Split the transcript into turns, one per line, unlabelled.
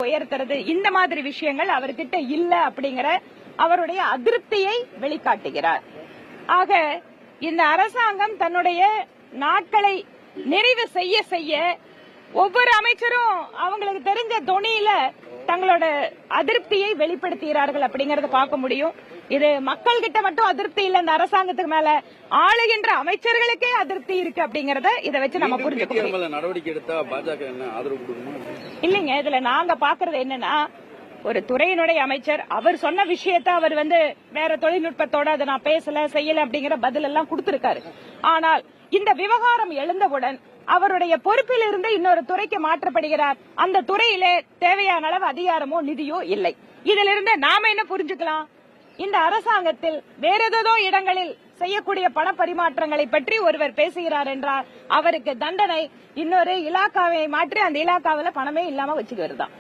உயர்த்துறது இந்த மாதிரி விஷயங்கள் அவர்கிட்ட இல்ல அப்படிங்கிற அவருடைய அதிருப்தியை வெளிக்காட்டுகிறார். ஆக இந்த அரசாங்கம் தன்னுடைய நாட்களை நிறைவு செய்ய செய்ய ஒவ்வொரு அமைச்சரும் அவங்களுக்கு தெரிஞ்ச தொனியில தங்களோட அதிருப்தியை வெளிப்படுத்துகிறார்கள் அப்படிங்கறத பார்க்க முடியும். இது மக்கள் கிட்ட மட்டும் அதிருப்தி இல்ல, இந்த அரசாங்கத்துக்கு மேல ஆளுகின்ற அமைச்சர்களுக்கே அதிருப்தி இருக்கு அப்படிங்கறத இதை வச்சு நம்ம புரிஞ்சுக்கணும்.
நடவடிக்கை எடுத்தா பாஜக என்ன ஆதரவு கொடுக்கணும்
இல்லைங்க. இதுல நாங்க பாக்குறது என்னன்னா, ஒரு துறையினுடைய அமைச்சர் அவர் சொன்ன விஷயத்த அவர் வேற தொழில்நுட்பத்தோட அதை நான் பேசல செய்யல அப்படிங்கிற பதில் எல்லாம் கொடுத்திருக்காரு. ஆனால் இந்த விவகாரம் எழுந்தவுடன் அவருடைய பொறுப்பில் இருந்து இன்னொரு துறைக்கு மாற்றப்படுகிறார். அந்த துறையிலே தேவையான அளவு அதிகாரமோ நிதியோ இல்லை. இதிலிருந்து நாம என்ன புரிஞ்சுக்கலாம்? இந்த அரசாங்கத்தில் வேற ஏதோ இடங்களில் செய்யக்கூடிய பண பரிமாற்றங்களை பற்றி ஒருவர் பேசுகிறார் என்றால் அவருக்கு தண்டனை இன்னொரு இலாக்காவை மாற்றி அந்த இலாக்காவில பணமே இல்லாம வச்சுக்கிறது தான்.